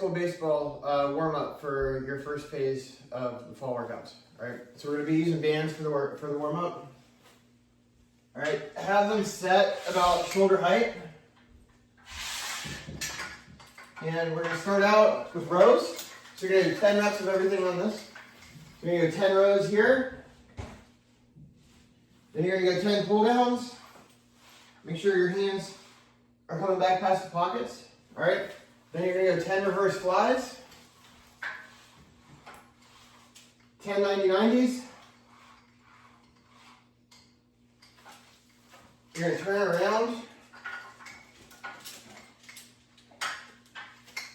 school baseball warm-up for your first phase of the fall workouts. All right, so we're gonna be using bands for the warm-up. All right, have them set about shoulder height. And we're gonna start out with rows. So you're gonna do 10 reps of everything on this. So you're gonna go 10 rows here. Then you're gonna go 10 pull downs. Make sure your hands are coming back past the pockets. All right. Then you're gonna go 10 reverse flies. 10 90-90s. You're gonna turn around.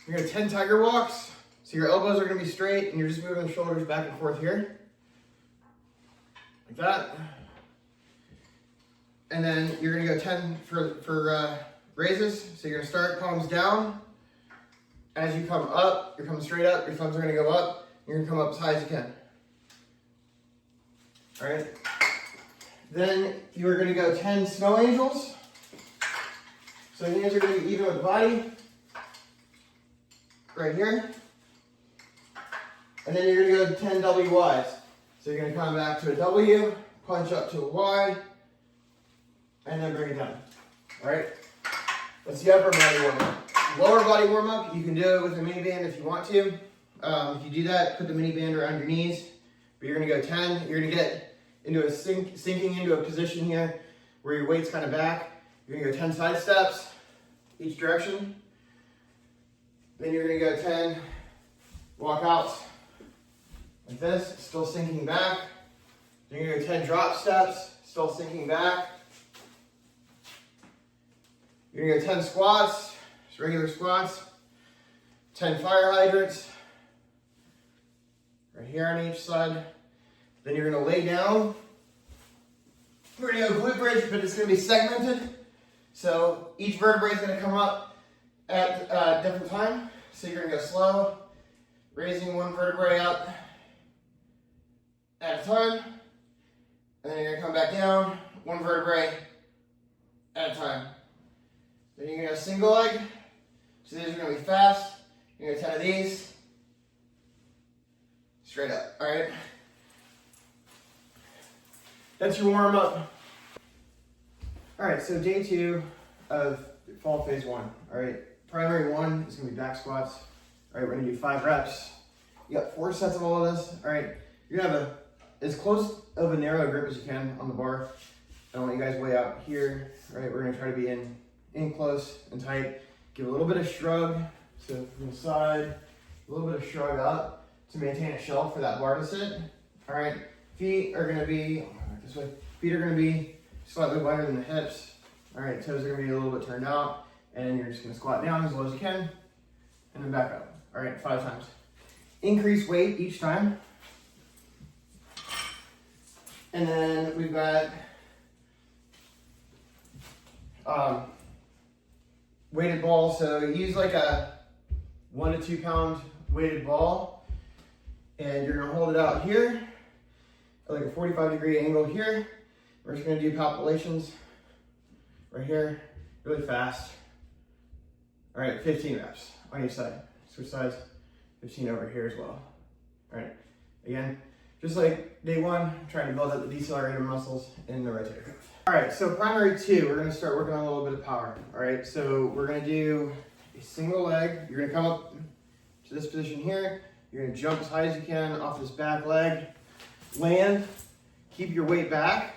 You're gonna 10 tiger walks. So your elbows are gonna be straight and you're just moving the shoulders back and forth here. Like that. And then you're gonna go 10 for raises. So you're gonna start palms down. As you come up, you're coming straight up, your thumbs are gonna go up. You're gonna come up as high as you can. All right. Then you're gonna go 10 snow angels. So your hands are gonna be even with the body. Right here. And then you're gonna go 10 WYs. So you're gonna come back to a W, punch up to a Y, and then bring it down. All right? That's the upper body warm-up. Lower body warm-up, you can do it with a mini band if you want to. If you do that, put the mini band around your knees. But you're gonna go 10. You're gonna get into a sinking into a position here where your weight's kind of back. You're gonna go 10 side steps each direction. Then you're gonna go 10 walkouts like this, still sinking back. Then you're gonna go 10 drop steps, still sinking back. You're gonna go 10 squats, just regular squats. 10 fire hydrants, right here on each side. Then you're gonna lay down. We're gonna go glute bridge, but it's gonna be segmented. So each vertebrae is gonna come up at a different time. So you're gonna go slow, raising one vertebrae up at a time. And then you're gonna come back down, one vertebrae at a time. Then you're gonna go single leg. So these are gonna be fast. You're gonna go 10 of these. Straight up, all right? That's your warm up. All right, so day 2 of fall phase 1, all right? Primary 1 is gonna be back squats. All right, we're gonna do 5 reps. You got 4 sets of all of this. All right, you're gonna have as close of a narrow grip as you can on the bar. I want you guys way out here. All right, we're gonna try to be in close and tight. Give a little bit of shrug, so from the side, a little bit of shrug up to maintain a shelf for that bar to sit. All right, feet are gonna be, this way, feet are gonna be slightly wider than the hips. All right, toes are gonna be a little bit turned out, and you're just gonna squat down as low as you can, and then back up. All right, 5 times. Increase weight each time. And then we've got weighted ball. So use like a 1 to 2 pound weighted ball, and you're gonna hold it out here at like a 45-degree angle here. We're just gonna do palpations right here, really fast. All right, 15 reps on each side. Switch sides, 15 over here as well. All right, again, just like day 1, trying to build up the decelerator muscles in the rotator cuff. All right, so primary 2, we're gonna start working on a little bit of power. All right, so we're gonna do a single leg. You're gonna come up to this position here. You're gonna jump as high as you can off this back leg. Land, keep your weight back.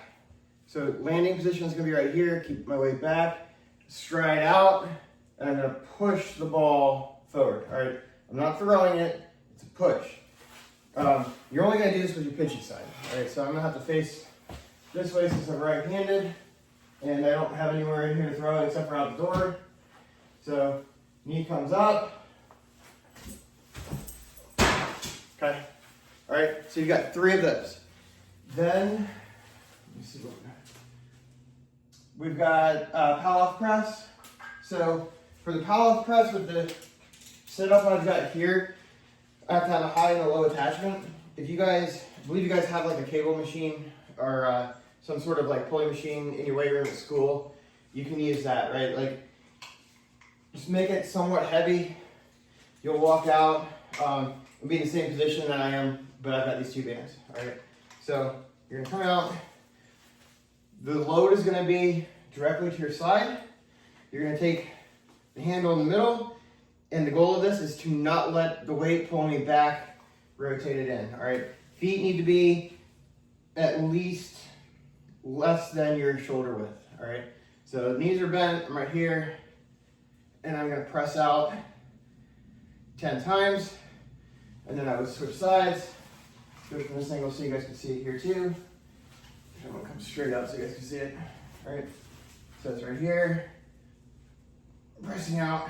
So landing position is gonna be right here. Keep my weight back. Stride out, and I'm gonna push the ball forward. All right, I'm not throwing it, it's a push. You're only gonna do this with your pitching side. All right, so I'm gonna have to face this way since I'm right-handed, and I don't have anywhere in here to throw it except for out the door. So knee comes up. Okay. All right, so you got 3 of those. Then, let me see what we've got Pallof Press. So for the Pallof Press with the setup I've got here, I have to have a high and a low attachment. If you guys, I believe you guys have like a cable machine or some sort of like pulling machine in your weight room at school, you can use that, right? Like, just make it somewhat heavy you'll walk out and be in the same position that I am, but I've got these two bands, all right? So you're gonna come out, the load is gonna be directly to your side. You're gonna take the handle in the middle, and the goal of this is to not let the weight pull me back, rotate it in, all right? Feet need to be at least less than your shoulder width, all right? So knees are bent, I'm right here, and I'm gonna press out 10 times, and then I would switch sides, go from this angle so you guys can see it here too. I'm gonna come straight up so you guys can see it, all right? So it's right here, pressing out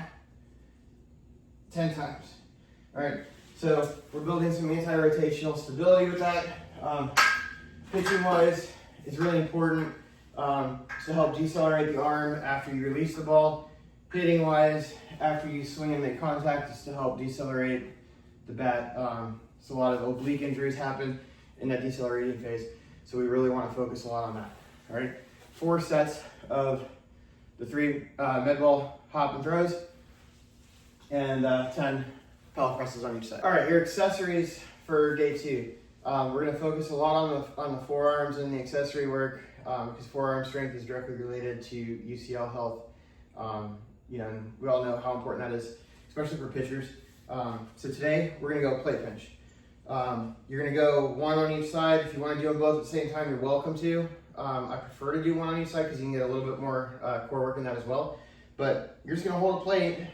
10 times, all right? So we're building some anti-rotational stability with that. Pitching wise, it's really important to help decelerate the arm after you release the ball. Hitting wise, after you swing and make contact, is to help decelerate the bat. So a lot of oblique injuries happen in that decelerating phase. So we really want to focus a lot on that. All right, 4 sets of the 3 med ball hop and throws, and 10 pallof presses on each side. All right, your accessories for day 2. We're going to focus a lot on the forearms and the accessory work because forearm strength is directly related to UCL health. You know, and we all know how important that is, especially for pitchers. So today we're going to go plate pinch. You're going to go 1 on each side. If you want to do them both at the same time, you're welcome to. I prefer to do 1 on each side because you can get a little bit more core work in that as well. But you're just going to hold a plate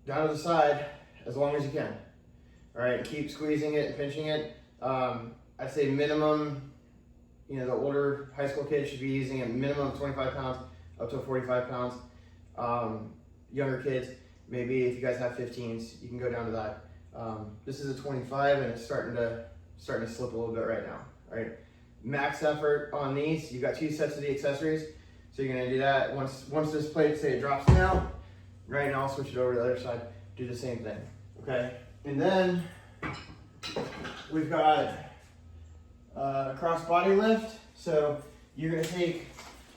down to the side as long as you can. All right, keep squeezing it and pinching it. I'd say minimum, you know, the older high school kids should be using a minimum of 25 pounds up to 45 pounds. Younger kids, maybe if you guys have 15s, you can go down to that. This is a 25 and it's starting to slip a little bit right now. All right, max effort on these. You've got 2 sets of the accessories, so you're gonna do that. Once this plate, say it drops down, right now I'll switch it over to the other side, do the same thing, okay? And then we've got a crossbody lift. So you're gonna take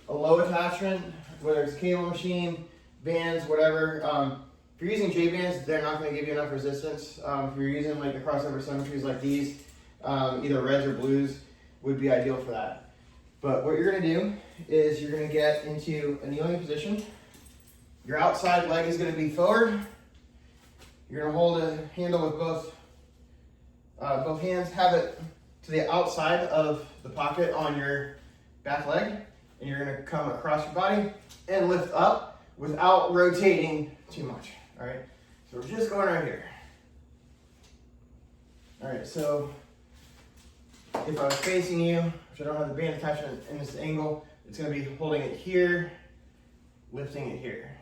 a low attachment, whether it's a cable machine, bands, whatever. If you're using J-bands, they're not gonna give you enough resistance. If you're using like the crossover symmetries like these, either reds or blues would be ideal for that. But what you're gonna do is you're gonna get into a kneeling position. Your outside leg is gonna be forward. You're gonna hold a handle with both hands, have it to the outside of the pocket on your back leg, and you're gonna come across your body and lift up without rotating too much, all right? So we're just going right here. All right, so if I was facing you, which I don't have the band attachment in this angle, it's gonna be holding it here, lifting it here.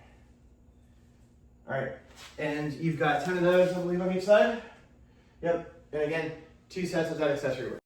All right, and you've got 10 of those, I believe, on each side. Yep, and again, 2 sets of that accessory work.